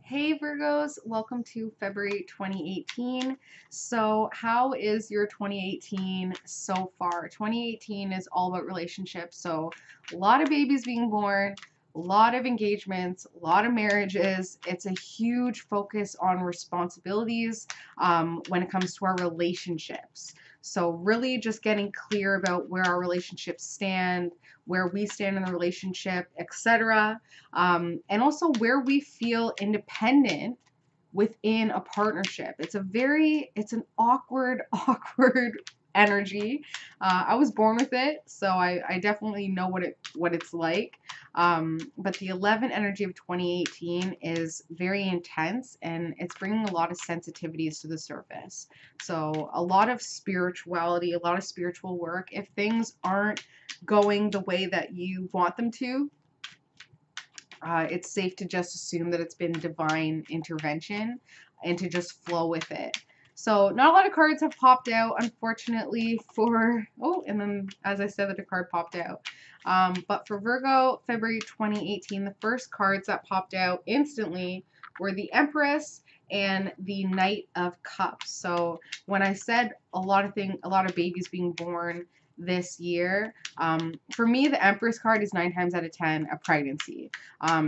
Hey Virgos, welcome to February 2018. So, how is your 2018 so far? 2018 is all about relationships. So, a lot of babies being born, a lot of engagements, a lot of marriages. It's a huge focus on responsibilities when it comes to our relationships. So, really just getting clear about where our relationships stand, where we stand in the relationship, etc, and also where we feel independent within a partnership. It's an awkward, awkward energy. I was born with it, so I definitely know what it's like. But the 11 energy of 2018 is very intense, and it's bringing a lot of sensitivities to the surface. So a lot of spirituality, a lot of spiritual work. If things aren't going the way that you want them to, it's safe to just assume that it's been divine intervention and to just flow with it. So not a lot of cards have popped out, unfortunately, and then as I said that a card popped out. But for Virgo, February 2018, the first cards that popped out instantly were the Empress and the Knight of Cups. So when I said a lot of babies being born this year, for me, the Empress card is 9 times out of 10 a pregnancy.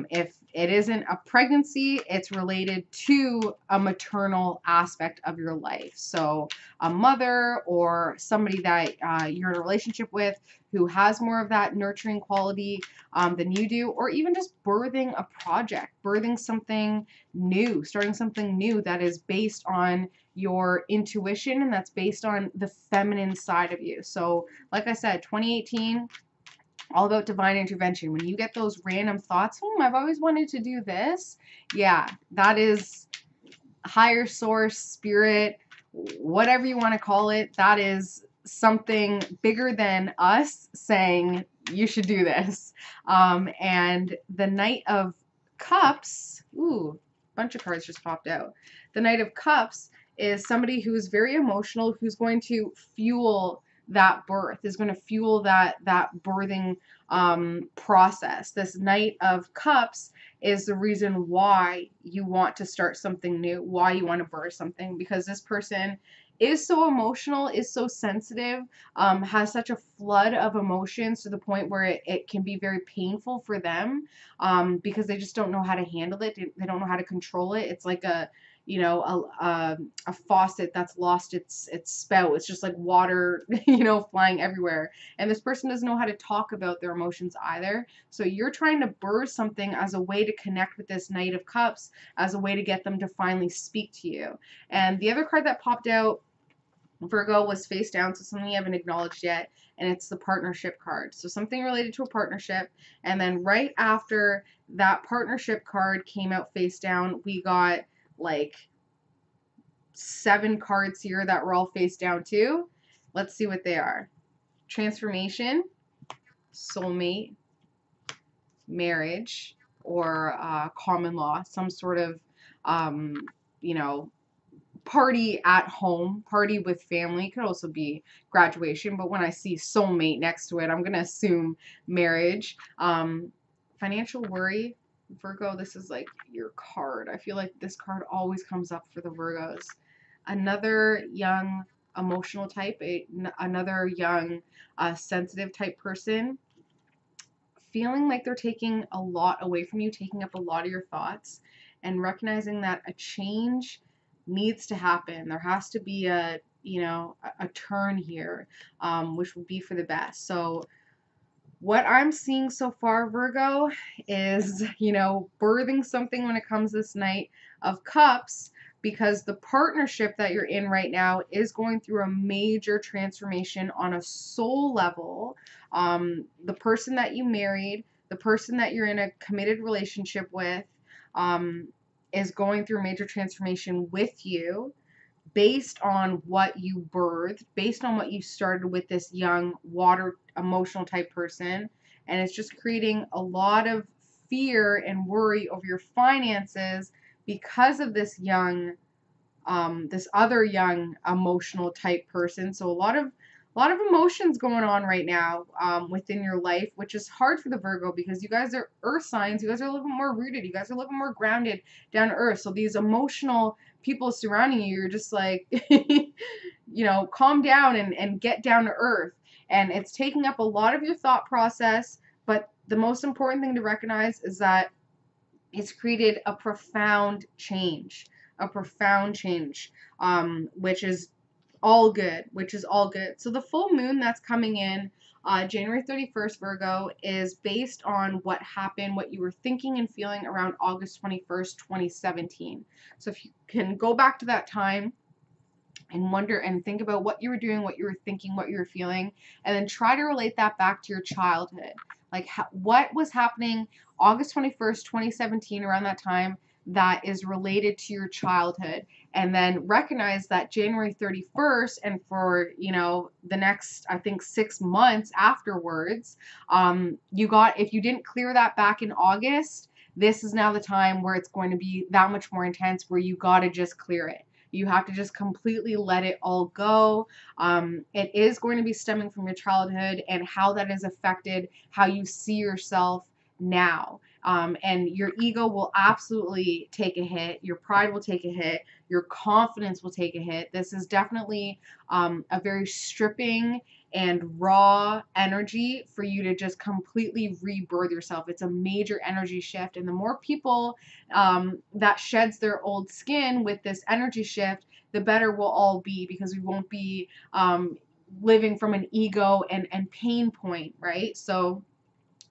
If it isn't a pregnancy, it's related to a maternal aspect of your life. So a mother or somebody that you're in a relationship with who has more of that nurturing quality than you do, or even just birthing a project, birthing something new, starting something new that is based on your intuition and that's based on the feminine side of you. So like I said, 2018, all about divine intervention. When you get those random thoughts, I've always wanted to do this. Yeah, that is higher source, spirit, whatever you want to call it. That is something bigger than us saying you should do this. And the Knight of Cups, bunch of cards just popped out. The Knight of Cups is somebody who is very emotional, who's going to fuel that birth, is going to fuel that birthing process. This Knight of Cups is the reason why you want to start something new, why you want to birth something, because this person is so emotional, is so sensitive, has such a flood of emotions to the point where it can be very painful for them, because they just don't know how to handle it. They don't know how to control it. It's like a faucet that's lost its spout. It's just like water, flying everywhere. And this person doesn't know how to talk about their emotions either. So you're trying to birth something as a way to connect with this Knight of Cups, as a way to get them to finally speak to you. And the other card that popped out, Virgo, was face down, so something you haven't acknowledged yet, and it's the partnership card. So something related to a partnership. And then right after that partnership card came out face down, we got like 7 cards here that were all face down too. Let's see what they are. Transformation, soulmate, marriage, or common law, some sort of, party at home, party with family. Could also be graduation, but when I see soulmate next to it, I'm going to assume marriage. Financial worry, Virgo, this is like your card. I feel like this card always comes up for the Virgos. Another young emotional type, another young sensitive type person, feeling like they're taking a lot away from you, taking up a lot of your thoughts, and recognizing that a change needs to happen. There has to be a turn here, which would be for the best. So what I'm seeing so far, Virgo, is, birthing something when it comes this Knight of Cups, because the partnership that you're in right now is going through a major transformation on a soul level. The person that you married, the person that you're in a committed relationship with, is going through major transformation with you, based on what you birthed, based on what you started with this young water emotional type person. And it's just creating a lot of fear and worry over your finances because of this young, this other young emotional type person. So a lot a lot of emotions going on right now within your life, which is hard for the Virgo because you guys are earth signs. You guys are a little bit more rooted. You guys are a little bit more grounded down to earth. So these emotional people surrounding you, you're just like, you know, calm down and get down to earth. And it's taking up a lot of your thought process. But the most important thing to recognize is that it's created a profound change, which is all good, So the full moon that's coming in January 31st, Virgo, is based on what happened, what you were thinking and feeling around August 21st, 2017. So if you can go back to that time and wonder and think about what you were doing, what you were thinking, what you were feeling, and then try to relate that back to your childhood. Like what was happening August 21st, 2017, around that time, that is related to your childhood, and then recognize that January 31st and for, you know, the next, I think, 6 months afterwards, if you didn't clear that back in August, this is now the time where it's going to be that much more intense, where you got to just clear it. You have to just completely let it all go. It is going to be stemming from your childhood and how that has affected how you see yourself now. And your ego will absolutely take a hit. Your pride will take a hit. Your confidence will take a hit. This is definitely a very stripping and raw energy for you to just completely rebirth yourself. It's a major energy shift. And the more people that sheds their old skin with this energy shift, the better we'll all be, because we won't be living from an ego and pain point, right? So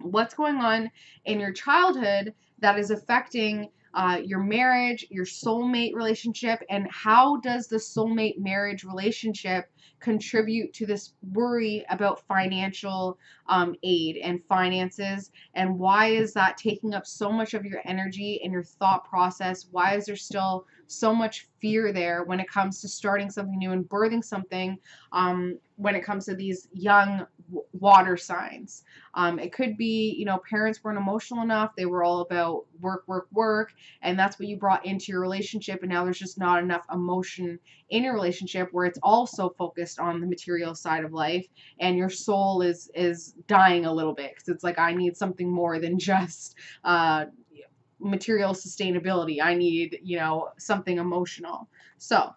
what's going on in your childhood that is affecting your marriage, your soulmate relationship, and how does the soulmate marriage relationship contribute to this worry about financial aid and finances, and why is that taking up so much of your energy and your thought process? Why is there still so much fear there when it comes to starting something new and birthing something when it comes to these young water signs? It could be, you know, parents weren't emotional enough. They were all about work, work, work. And that's what you brought into your relationship. And now there's just not enough emotion in your relationship, where it's also focused on the material side of life. And your soul is dying a little bit, because it's like, I need something more than just material sustainability. I need, you know, something emotional. So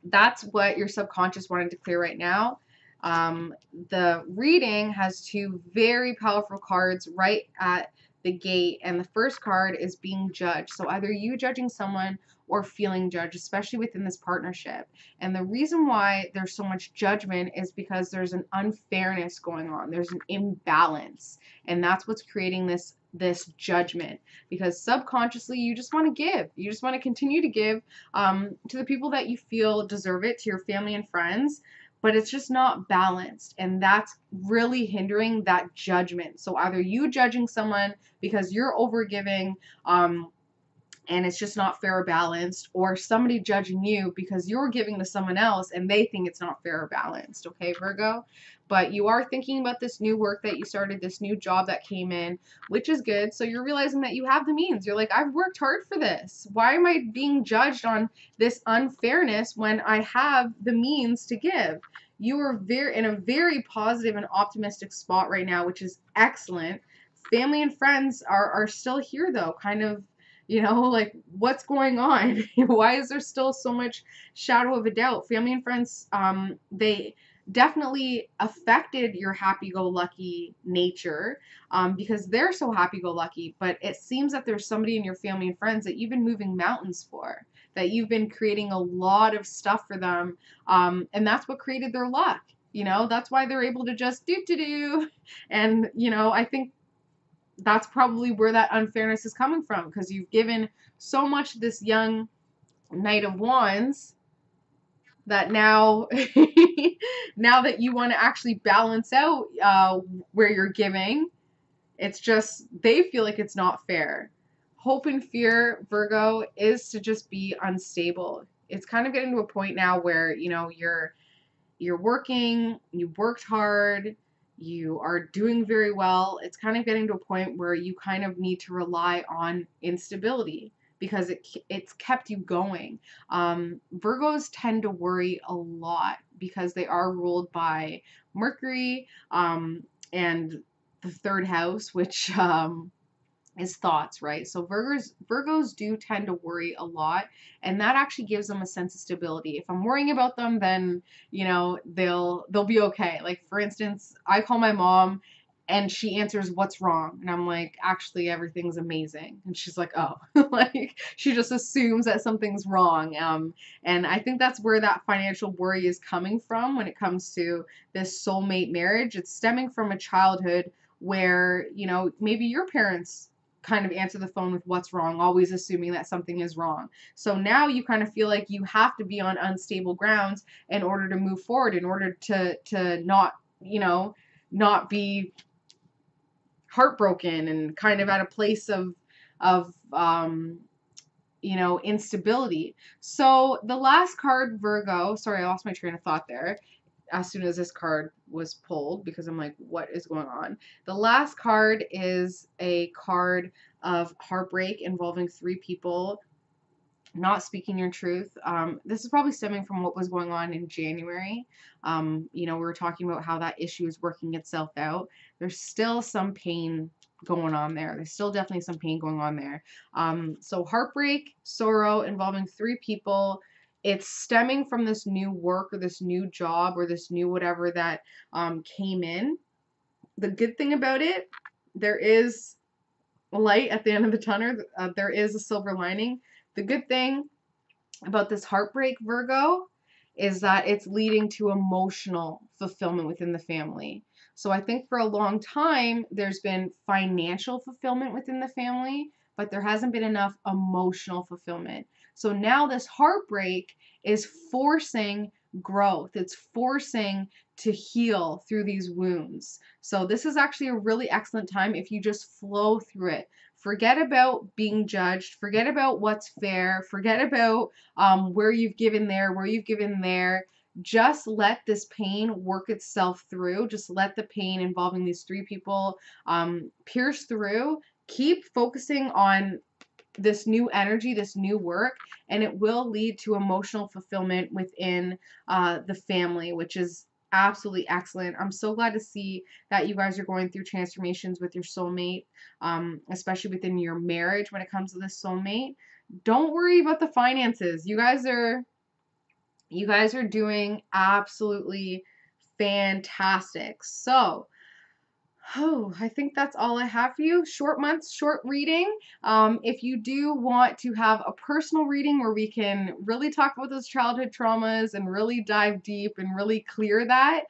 that's what your subconscious wanted to clear right now. The reading has 2 very powerful cards right at the gate, and the first card is being judged. So either you judging someone or feeling judged, especially within this partnership. And the reason why there's so much judgment is because there's an unfairness going on. There's an imbalance, and that's what's creating this judgment, because subconsciously you just want to give. You just want to continue to give to the people that you feel deserve it, to your family and friends, but it's just not balanced, and that's really hindering that judgment. So either you judging someone because you're overgiving and it's just not fair or balanced, or somebody judging you because you're giving to someone else and they think it's not fair or balanced, okay, Virgo? But you are thinking about this new work that you started, this new job that came in, which is good. So you're realizing that you have the means. You're like, I've worked hard for this. Why am I being judged on this unfairness when I have the means to give? You are in a very positive and optimistic spot right now, which is excellent. Family and friends are still here, though, kind of, you know, like, what's going on? Why is there still so much shadow of a doubt? Family and friends, they definitely affected your happy-go-lucky nature because they're so happy-go-lucky. But it seems that there's somebody in your family and friends that you've been moving mountains for, that you've been creating a lot of stuff for them, and that's what created their luck. You know, that's why they're able to just do. And, you know, I think that's probably where that unfairness is coming from, because you've given so much to this young Knight of Wands that now now that you want to actually balance out where you're giving, it's just they feel like it's not fair. Hope and fear, Virgo, is to just be unstable. It's kind of getting to a point now where, you know, you're working, you worked hard, you are doing very well. It's kind of getting to a point where you kind of need to rely on instability, because it's kept you going. Virgos tend to worry a lot because they are ruled by Mercury, and the third house, which is thoughts, right? So Virgos do tend to worry a lot, and that actually gives them a sense of stability. If I'm worrying about them, then they'll be okay. Like, for instance, I call my mom and she answers, "What's wrong?" And I'm like, "Actually, everything's amazing." And she's like, "Oh." Like, she just assumes that something's wrong. And I think that's where that financial worry is coming from when it comes to this soulmate marriage. It's stemming from a childhood where, maybe your parents kind of answer the phone with "what's wrong," always assuming that something is wrong. So now you kind of feel like you have to be on unstable grounds in order to move forward, in order to not, not be heartbroken and kind of at a place of instability. So the last card, Virgo, sorry, I lost my train of thought there as soon as this card was pulled, because I'm like, what is going on? The last card is a card of heartbreak involving 3 people not speaking your truth. This is probably stemming from what was going on in January. We were talking about how that issue is working itself out. There's still some pain going on there. There's still definitely some pain going on there. So heartbreak, sorrow involving 3 people. It's stemming from this new work or this new job or this new whatever that came in. The good thing about it, there is light at the end of the tunnel. There is a silver lining. The good thing about this heartbreak, Virgo, is that it's leading to emotional fulfillment within the family. So I think for a long time, there's been financial fulfillment within the family, but there hasn't been enough emotional fulfillment. So now this heartbreak is forcing growth. It's forcing to heal through these wounds. So this is actually a really excellent time if you just flow through it. Forget about being judged. Forget about what's fair. Forget about where you've given there, where you've given there. Just let this pain work itself through. Just let the pain involving these 3 people pierce through. Keep focusing on this new energy, this new work, and it will lead to emotional fulfillment within the family, which is absolutely excellent. I'm so glad to see that you guys are going through transformations with your soulmate, especially within your marriage when it comes to this soulmate. Don't worry about the finances. You guys are doing absolutely fantastic. So, I think that's all I have for you. Short months, short reading. If you do want to have a personal reading where we can really talk about those childhood traumas and really dive deep and really clear that,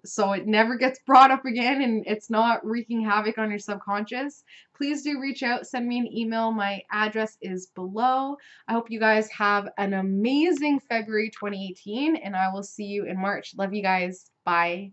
so it never gets brought up again and it's not wreaking havoc on your subconscious, please do reach out. Send me an email. My address is below. I hope you guys have an amazing February 2018, and I will see you in March. Love you guys. Bye.